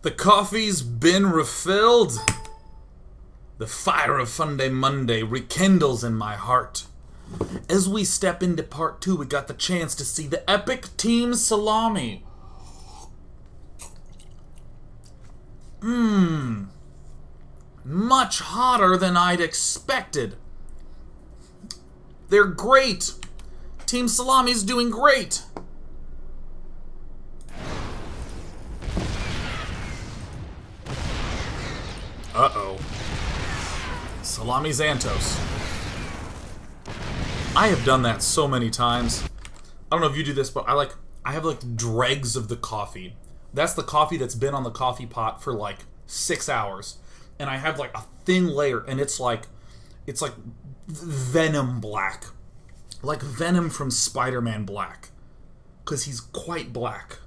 The coffee's been refilled. The fire of Funday Monday rekindles in my heart. As we step into part 2, we got the chance to see the epic team salami. Much hotter than I'd expected. They're great. Team Salami's doing great. Uh-oh. Salami Zantos. I have done that so many times. I don't know if you do this, but I have like dregs of the coffee. That's the coffee that's been on the coffee pot for like 6 hours. And I have like a thin layer, and it's like Venom black. Like Venom from Spider-Man black. Because he's quite black.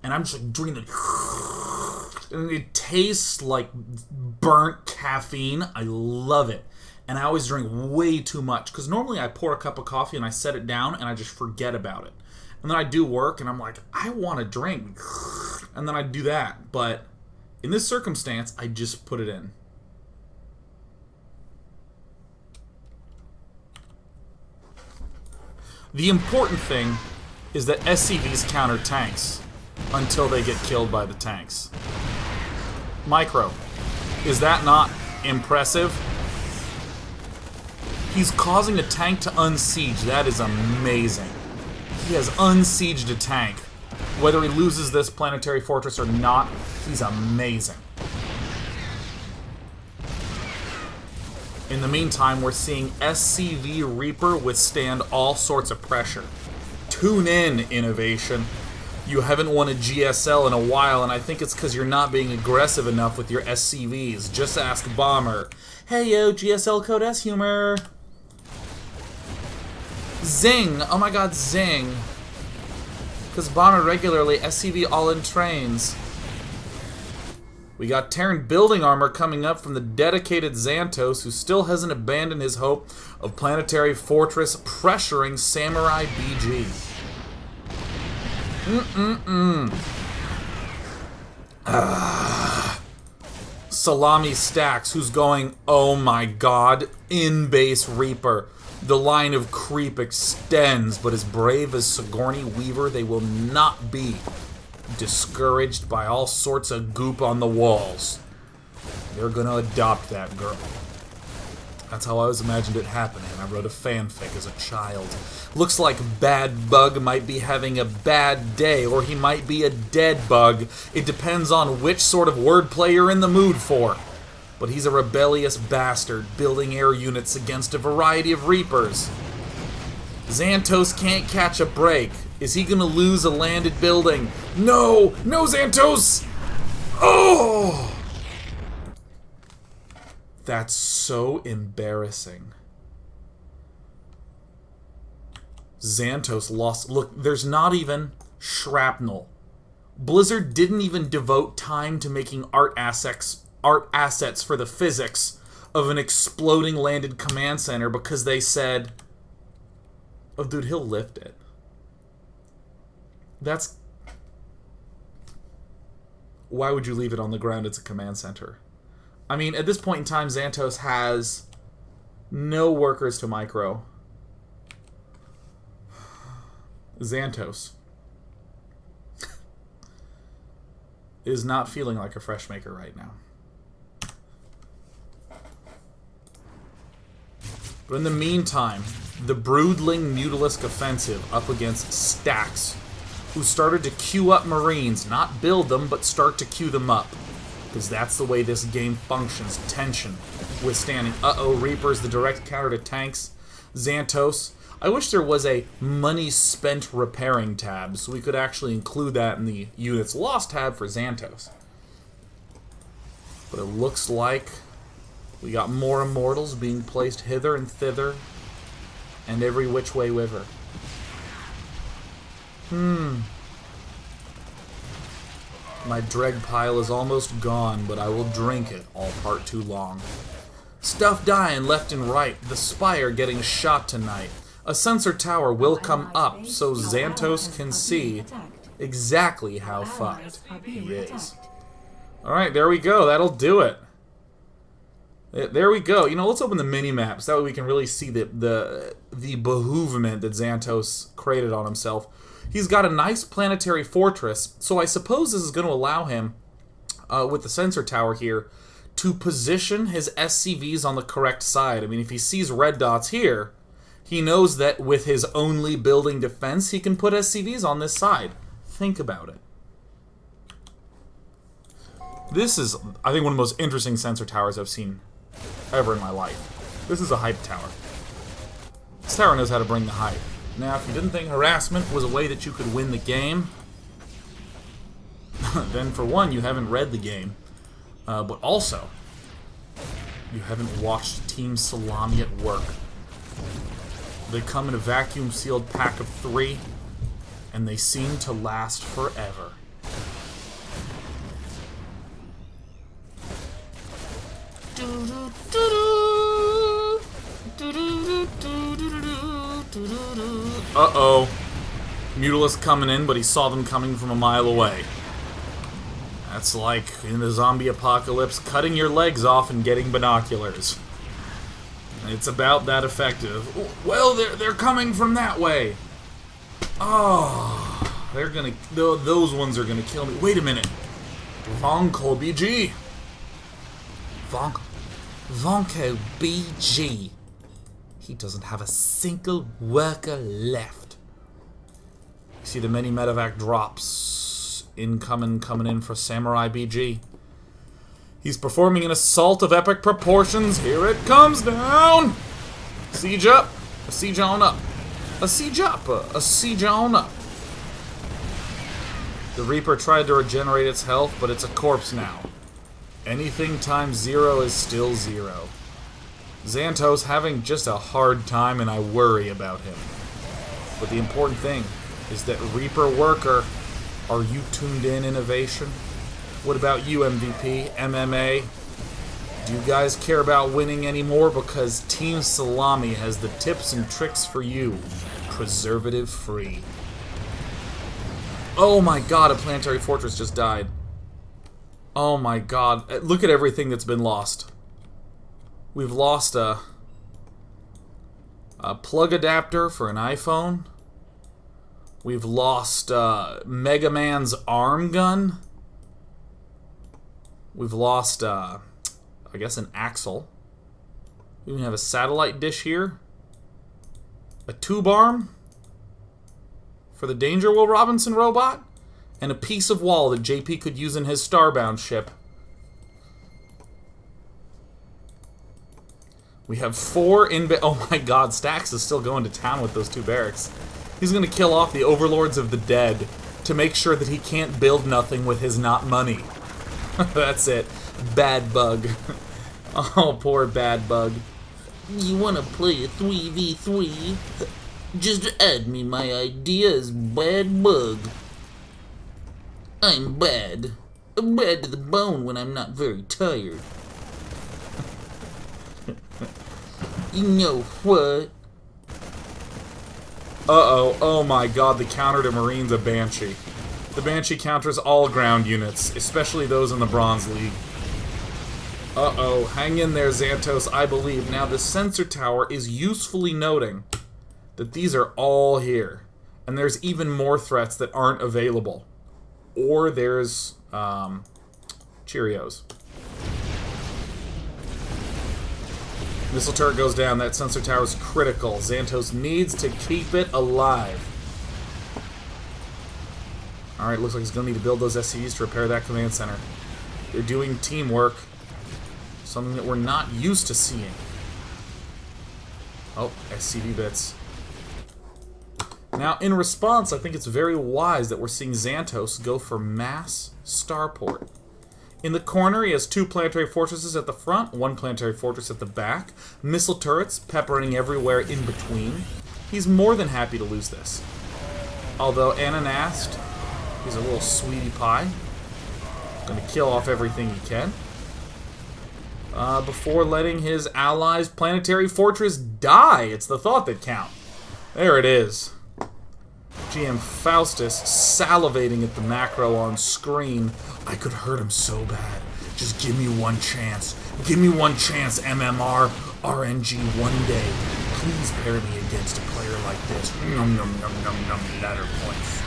And I'm just like drinking it. And it tastes like burnt caffeine. I love it. And I always drink way too much. Because normally I pour a cup of coffee and I set it down and I just forget about it. And then I do work and I'm like, I want a drink. And then I do that. But in this circumstance, I just put it in. The important thing is that SCVs counter tanks until they get killed by the tanks. Micro, is that not impressive? He's causing a tank to unsiege. That is amazing. He has unsieged a tank. Whether he loses this Planetary Fortress or not, he's amazing. In the meantime, we're seeing SCV Reaper withstand all sorts of pressure. Tune in, Innovation. You haven't won a GSL in a while, and I think it's because you're not being aggressive enough with your SCVs. Just ask Bomber. Hey yo, GSL Code S humor. Zing! Oh my god, zing. Because Bomber regularly SCV all-in trains. We got Terran building armor coming up from the dedicated Zantos, who still hasn't abandoned his hope of Planetary Fortress pressuring Samurai BG. Salami Stacks, who's going, oh my god, in-base Reaper. The line of creep extends, but as brave as Sigourney Weaver, they will not be discouraged by all sorts of goop on the walls. They're gonna adopt that girl. That's how I always imagined it happening. I wrote a fanfic as a child. Looks like Bad Bug might be having a bad day, or he might be a dead bug. It depends on which sort of wordplay you're in the mood for. But he's a rebellious bastard, building air units against a variety of Reapers. Zantos can't catch a break. Is he gonna lose a landed building? No! No, Zantos! Oh! That's so embarrassing. Zantos lost. Look, there's not even shrapnel. Blizzard didn't even devote time to making art assets for the physics of an exploding landed command center because they said, oh, dude, he'll lift it. That's... Why would you leave it on the ground? It's a command center. I mean, at this point in time, Zantos has no workers to micro. Zantos is not feeling like a fresh maker right now. But in the meantime, the Broodling Mutalisk Offensive up against Stacks, who started to queue up Marines, not build them, but start to queue them up. Because that's the way this game functions. Tension. Withstanding. Uh-oh, Reapers, the direct counter to tanks. Zantos. I wish there was a money spent repairing tab, so we could actually include that in the units lost tab for Zantos. But it looks like we got more Immortals being placed hither and thither, and every which way with her. My dreg pile is almost gone, but I will drink it all part too long. Stuff dying left and right, the Spire getting shot tonight. A sensor tower will come up so Zantos can see exactly how fucked he is. Alright, there we go. That'll do it. There we go. You know, let's open the mini-maps. That way we can really see the behoovement that Zantos created on himself. He's got a nice planetary fortress, so I suppose this is going to allow him, with the sensor tower here, to position his SCVs on the correct side. I mean, if he sees red dots here, he knows that with his only building defense, he can put SCVs on this side. Think about it. This is, I think, one of the most interesting sensor towers I've seen ever in my life. This is a hype tower. This tower knows how to bring the hype. Now, if you didn't think harassment was a way that you could win the game, then for one, you haven't read the game. But also, you haven't watched Team Salami at work. They come in a vacuum-sealed pack of 3, and they seem to last forever. Uh-oh. Mutalisk coming in, but he saw them coming from a mile away. That's like, in the zombie apocalypse, cutting your legs off and getting binoculars. It's about that effective. Well, they're coming from that way. Oh, they're gonna... Those ones are gonna kill me. Wait a minute. Vonko BG. Vonko BG. He doesn't have a single worker left. You see the mini medevac drops. Coming in for Samurai BG. He's performing an assault of epic proportions. Here it comes down. Siege up. A siege on up. A siege up. A siege on up. The Reaper tried to regenerate its health, but it's a corpse now. Anything times 0 is still 0. Zantos having just a hard time, and I worry about him. But the important thing is that Reaper Worker, are you tuned in, Innovation? What about you, MVP, MMA? Do you guys care about winning anymore? Because Team Salami has the tips and tricks for you. Preservative free. Oh my god, a Planetary Fortress just died. Oh my god. Look at everything that's been lost. We've lost a plug adapter for an iPhone. We've lost Mega Man's arm gun. We've lost, I guess, an axle. We even have a satellite dish here. A tube arm for the Danger Will Robinson robot. And a piece of wall that JP could use in his Starbound ship. We have 4 in... Oh my god, Stax is still going to town with those 2 barracks. He's going to kill off the Overlords of the Dead to make sure that he can't build nothing with his not money. That's it. Bad bug. Oh, poor bad bug. You want to play a 3v3? Just add me my ideas, bad bug. I'm bad. I'm bad to the bone when I'm not very tired. You know what? Uh-oh. Oh my god, the counter to Marine's a Banshee. The Banshee counters all ground units, especially those in the Bronze League. Uh-oh. Hang in there, Zantos, I believe. Now, the sensor tower is usefully noting that these are all here. And there's even more threats that aren't available. Or there's, Cheerios. Missile turret goes down. That sensor tower is critical. Zantos needs to keep it alive. Alright, looks like he's going to need to build those SCVs to repair that command center. They're doing teamwork. Something that we're not used to seeing. Oh, SCV bits. Now, in response, I think it's very wise that we're seeing Zantos go for mass starport. In the corner, he has 2 planetary fortresses at the front, 1 planetary fortress at the back, missile turrets peppering everywhere in between. He's more than happy to lose this. Although Ananast, he's a little sweetie pie. Gonna kill off everything he can. Before letting his allies' planetary fortress die. It's the thought that counts. There it is. GM Faustus salivating at the macro on screen. I could hurt him so bad. Just give me one chance. Give me one chance, MMR, RNG one day. Please pair me against a player like this. Nom nom nom nom nom. Ladder points.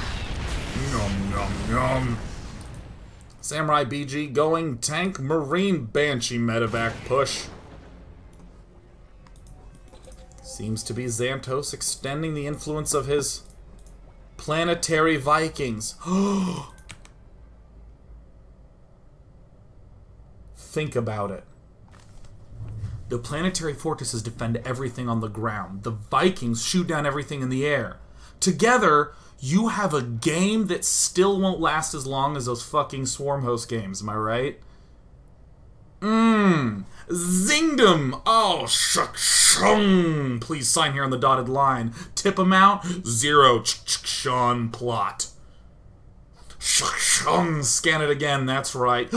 Nom nom nom. Samurai BG going tank Marine Banshee medevac push. Seems to be Zantos extending the influence of his Planetary Vikings. Think about it. The Planetary Fortresses defend everything on the ground. The Vikings shoot down everything in the air. Together, you have a game that still won't last as long as those fucking Swarm Host games, am I right? Zingdom! Oh, shung! Please sign here on the dotted line. Tip amount, 0 Sean plot. Shung! Scan it again, that's right.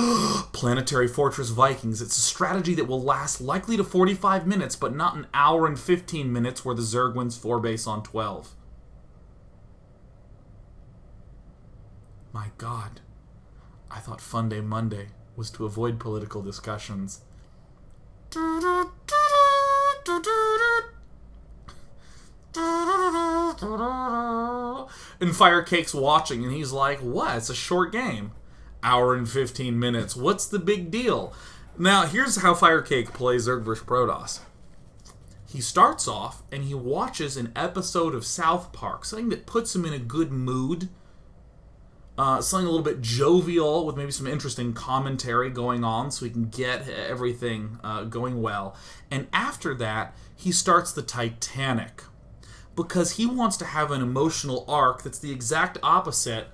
Planetary Fortress Vikings. It's a strategy that will last likely to 45 minutes, but not an hour and 15 minutes where the Zerg wins 4 base on 12. My God. I thought Funday Monday was to avoid political discussions. And Firecake's watching, and he's like, what? It's a short game. Hour and 15 minutes. What's the big deal? Now, here's how Firecake plays Zerg vs. Protoss. He starts off, and he watches an episode of South Park, something that puts him in a good mood. Something a little bit jovial with maybe some interesting commentary going on so he can get everything going well. And after that, he starts the Titanic. Because he wants to have an emotional arc that's the exact opposite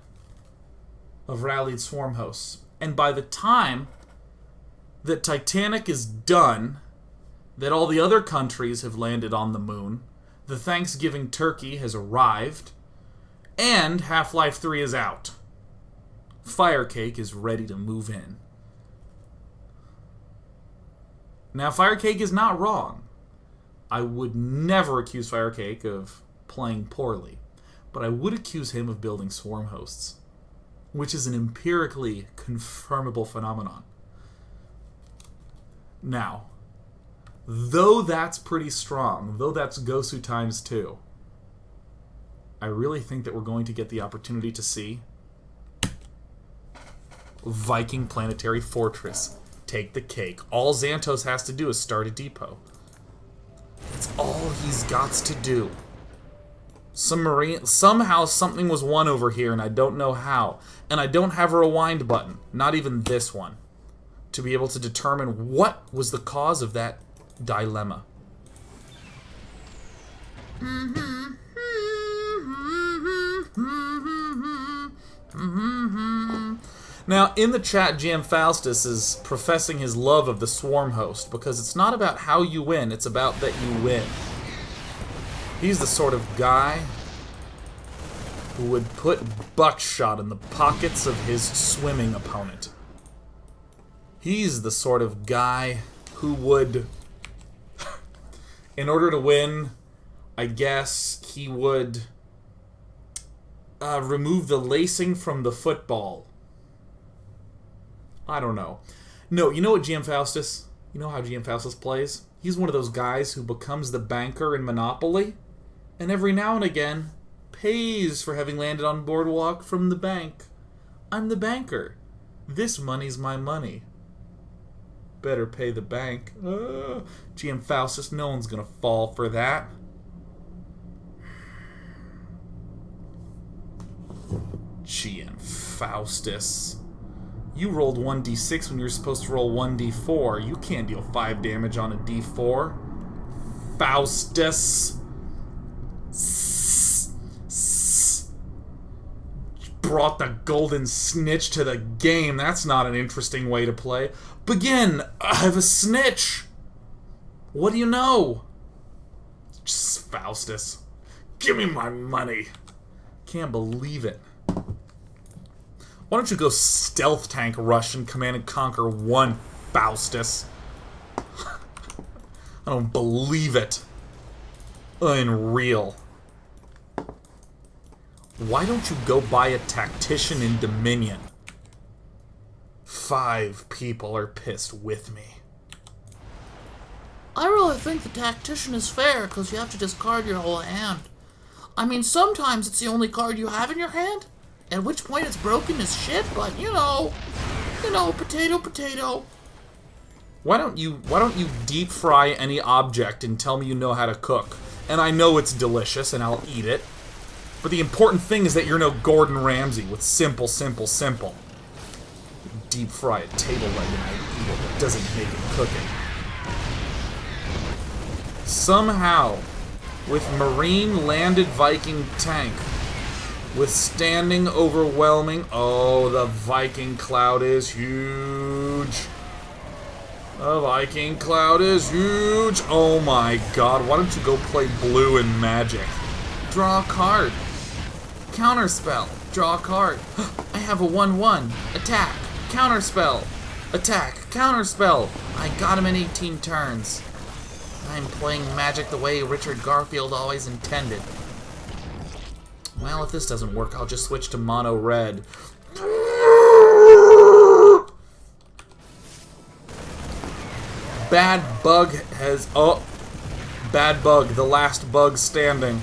of Rallied Swarm Hosts. And by the time that Titanic is done, that all the other countries have landed on the moon, the Thanksgiving turkey has arrived, and Half-Life 3 is out. Firecake is ready to move in. Now, Firecake is not wrong. I would never accuse Firecake of playing poorly, but I would accuse him of building swarm hosts, which is an empirically confirmable phenomenon. Now, though that's pretty strong, though that's Gosu times 2, I really think that we're going to get the opportunity to see Viking Planetary Fortress take the cake. All Zantos has to do is start a depot. That's all he's got to do. Somehow something was won over here, and I don't know how. And I don't have a rewind button, not even this one, to be able to determine what was the cause of that dilemma. Now, in the chat, GM Faustus is professing his love of the Swarm Host, because it's not about how you win, it's about that you win. He's the sort of guy who would put buckshot in the pockets of his swimming opponent. He's the sort of guy who would, in order to win, I guess he would remove the lacing from the football. I don't know. No, you know what GM Faustus? You know how GM Faustus plays? He's one of those guys who becomes the banker in Monopoly, and every now and again pays for having landed on Boardwalk from the bank. I'm the banker. This money's my money. Better pay the bank. GM Faustus, no one's gonna fall for that. GM Faustus. You rolled 1d6 when you're supposed to roll 1d4. You can't deal 5 damage on a d4. Faustus. Brought the golden snitch to the game. That's not an interesting way to play. Begin! I have a snitch! What do you know? Just Faustus. Give me my money. Can't believe it. Why don't you go stealth tank rush and Command and Conquer 1, Faustus? I don't believe it. Unreal. Why don't you go buy a tactician in Dominion? 5 people are pissed with me. I really think the tactician is fair, because you have to discard your whole hand. I mean, sometimes it's the only card you have in your hand, at which point it's broken as shit, but you know, potato, potato. Why don't you deep fry any object and tell me you know how to cook? And I know it's delicious and I'll eat it. But the important thing is that you're no Gordon Ramsay with simple. Deep fry a table leg and I eat it. It doesn't make it cooking. Somehow, with Marine landed Viking tank, withstanding overwhelming... Oh, the Viking cloud is huge. The Viking cloud is huge. Oh my god, why don't you go play blue in Magic? Draw a card. Counterspell. Draw a card. I have a 1/1. Attack. Counterspell. Attack. Counterspell. I got him in 18 turns. I'm playing Magic the way Richard Garfield always intended. Well, if this doesn't work, I'll just switch to mono red. Bad Bug has... Oh. Bad Bug, the last bug standing,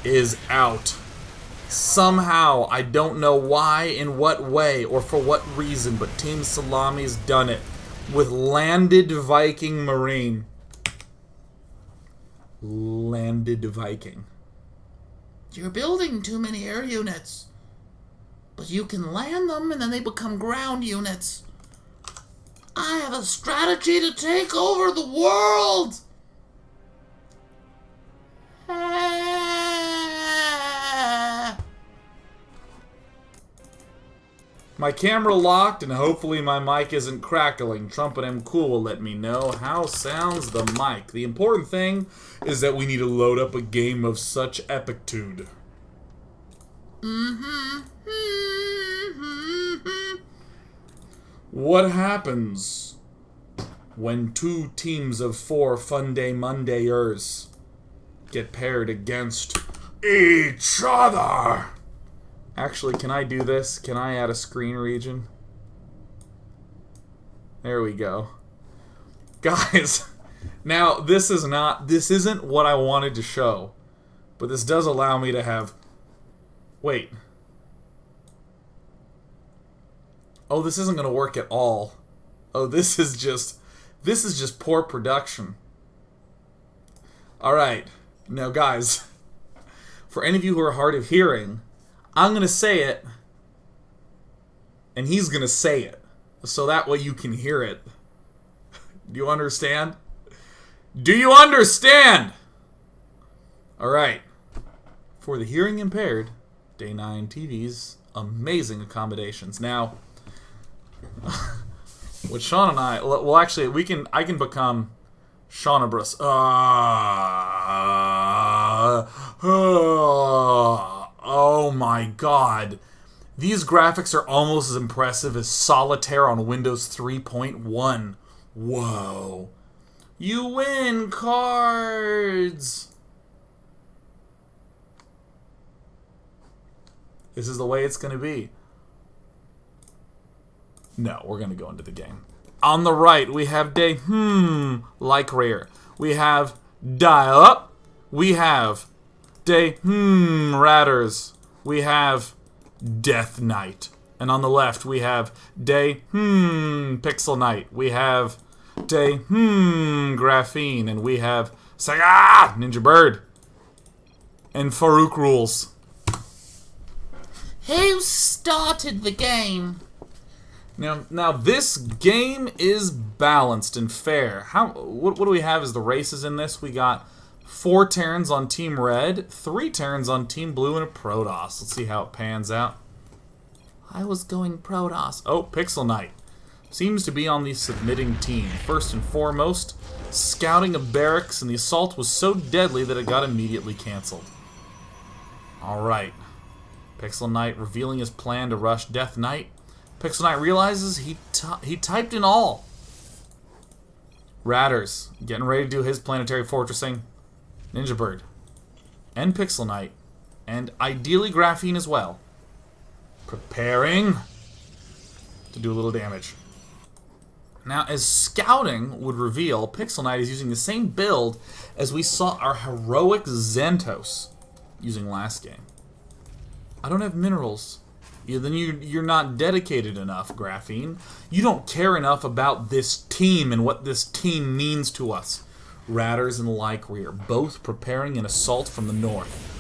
is out. Somehow, I don't know why, in what way, or for what reason, but Team Salami's done it. With landed Viking Marine. Landed Viking. You're building too many air units. But you can land them and then they become ground units. I have a strategy to take over the world! My camera locked, and hopefully my mic isn't crackling. Trumpet M Cool will let me know. How sounds the mic? The important thing is that we need to load up a game of such epictude. What happens when 2 teams of 4 Funday Mondayers get paired against each other? Actually, can I do this? Can I add a screen region? There we go. Guys, now this isn't what I wanted to show, but this does allow me to have... Wait. Oh, this isn't going to work at all. Oh, this is just poor production. Alright. Now, guys, for any of you who are hard of hearing, I'm going to say it, and he's going to say it, so that way you can hear it. Do you understand? Do you understand? Alright. For the hearing impaired, Day 9 TV's amazing accommodations. Now, with Sean and I, well, actually, I can become Shaunabrus. Oh my god. These graphics are almost as impressive as Solitaire on Windows 3.1. Whoa. You win cards! This is the way it's going to be. No, we're going to go into the game. On the right, we have day, like rare. We have dial up. We have day, ratters. We have Death Knight. And on the left, we have day, Pixel Knight. We have day, Graphene. And we have Saga, Ninja Bird. And Farouk rules. Who started the game? Now this game is balanced and fair. What do we have as the races in this? We got 4 Terrans on Team Red, 3 Terrans on Team Blue, and a Protoss. Let's see how it pans out. I was going Protoss. Oh, Pixel Knight seems to be on the submitting team. First and foremost, scouting of barracks, and the assault was so deadly that it got immediately canceled. Alright. Pixel Knight revealing his plan to rush Death Knight. Pixel Knight realizes he typed in all. Ratters getting ready to do his planetary fortressing. Ninja Bird and Pixel Knight And ideally graphene as well. Preparing to do a little damage. Now, as scouting would reveal, Pixel Knight is using the same build as we saw our heroic Zantos using last game. I don't have minerals. Yeah, then you're not dedicated enough, Graphene. You don't care enough about this team and what this team means to us. Ratters and Lycreer, both preparing an assault from the north.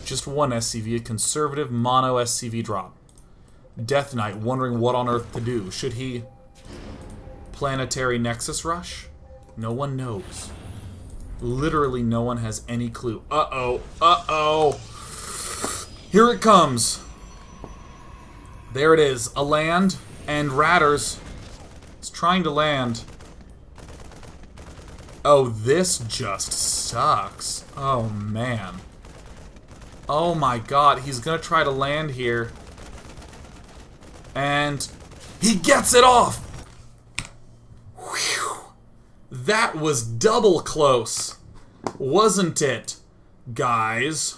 Just one SCV, a conservative mono SCV drop. Death Knight wondering what on earth to do. Should he... Planetary Nexus Rush? No one knows. Literally no one has any clue. Uh-oh. Uh-oh. Here it comes. There it is. A land, and Ratters is trying to land. Oh, this just sucks. Oh, man. Oh my god, he's gonna try to land here. And he gets it off! Whew. That was double close, wasn't it, guys?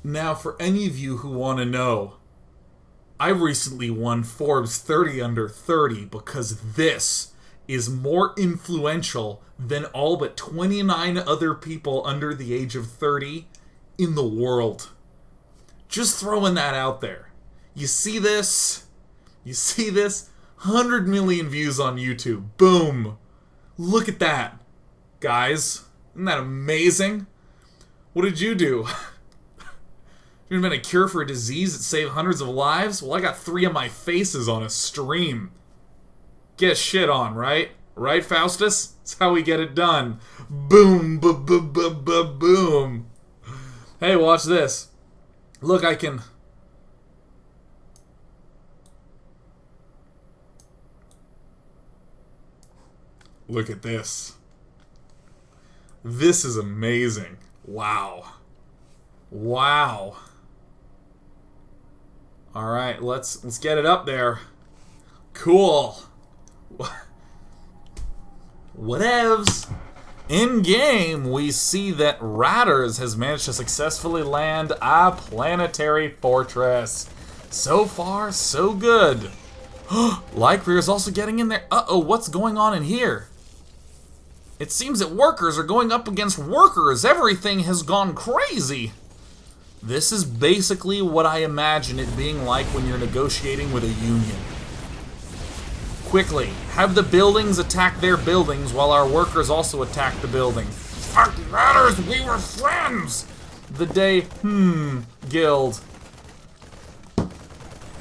Now, for any of you who want to know, I recently won Forbes 30 Under 30 because this is more influential than all but 29 other people under the age of 30 in the world. Just throwing that out there. You see this? You see this? 100 million views on YouTube. Boom. Look at that. Guys, isn't that amazing? What did you do? You invent a cure for a disease that saved hundreds of lives? Well, I got 3 of my faces on a stream. Get shit on, right? Right, Faustus? That's how we get it done. Boom, boom. Hey, watch this. Look, I can... Look at this. This is amazing. Wow. Wow. Alright, let's get it up there. Cool. Whatevs. In game, we see that Ratters has managed to successfully land a Planetary Fortress. So far, so good. Lycreer is also getting in there. Uh-oh, what's going on in here? It seems that workers are going up against workers. Everything has gone crazy. This is basically what I imagine it being like when you're negotiating with a union. Quickly, have the buildings attack their buildings while our workers also attack the buildings. Fuck Ratters, we were friends! The day, guild.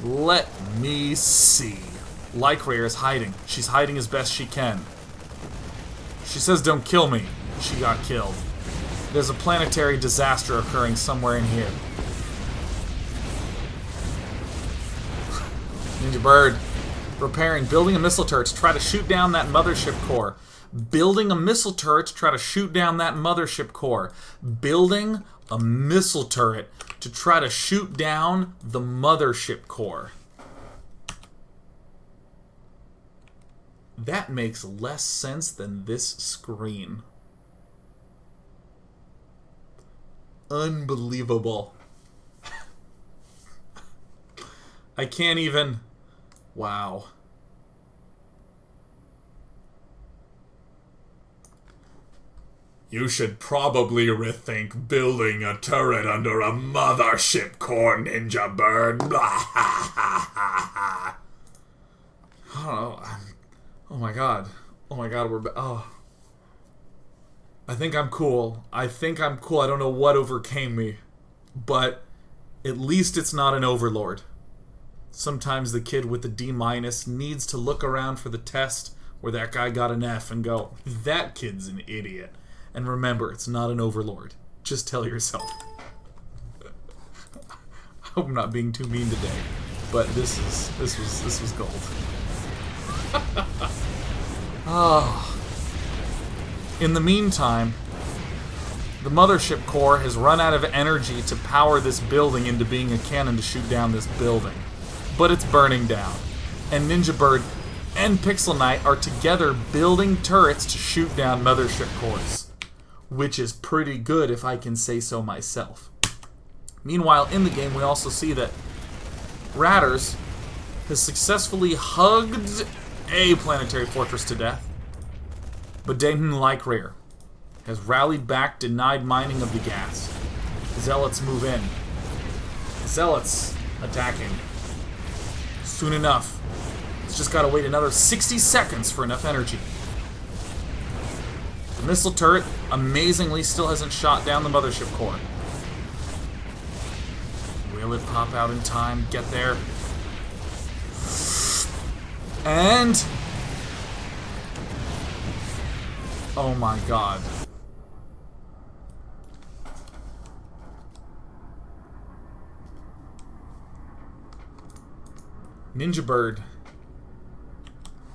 Let me see. Lycreer is hiding. She's hiding as best she can. She says don't kill me. She got killed. There's a planetary disaster occurring somewhere in here. Ninja Bird. Repairing. Building a missile turret to try to shoot down that mothership core. Building a missile turret to try to shoot down that mothership core. Building a missile turret to try to shoot down the mothership core. That makes less sense than this screen. Unbelievable. I can't even... Wow. You should probably rethink building a turret under a mothership core, Ninja Bird. I don't know. Oh my god. Oh my god, we're... Oh. I think I'm cool. I don't know what overcame me. But at least it's not an overlord. Sometimes the kid with the D- needs to look around for the test where that guy got an F and go, that kid's an idiot. And remember, it's not an overlord. Just tell yourself. I hope I'm not being too mean today, but this was gold. Oh. In the meantime, the mothership core has run out of energy to power this building into being a cannon to shoot down this building. But it's burning down. and Ninja Bird and Pixel Knight are together building turrets to shoot down mothership cores, which is pretty good if I can say so myself. Meanwhile, in the game, we also see that Ratters has successfully hugged a Planetary Fortress to death, but Damon Lycraer has rallied back, denied mining of the gas. Zealots move in. Zealots attacking. Soon enough. It's just gotta wait another 60 seconds for enough energy. The missile turret, amazingly, still hasn't shot down the mothership core. Will it pop out in time? Get there. And... oh my god.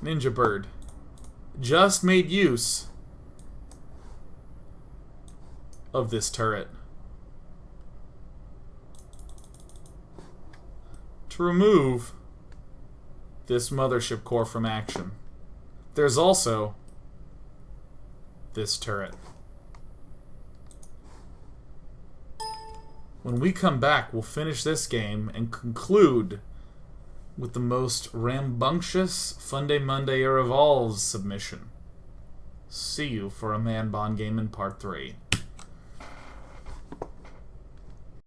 Ninja Bird just made use of this turret to remove this mothership core from action. There's also this turret. When we come back, we'll finish this game and conclude with the most rambunctious Funday Monday Evolves submission. See you for a Man Bond game in Part 3.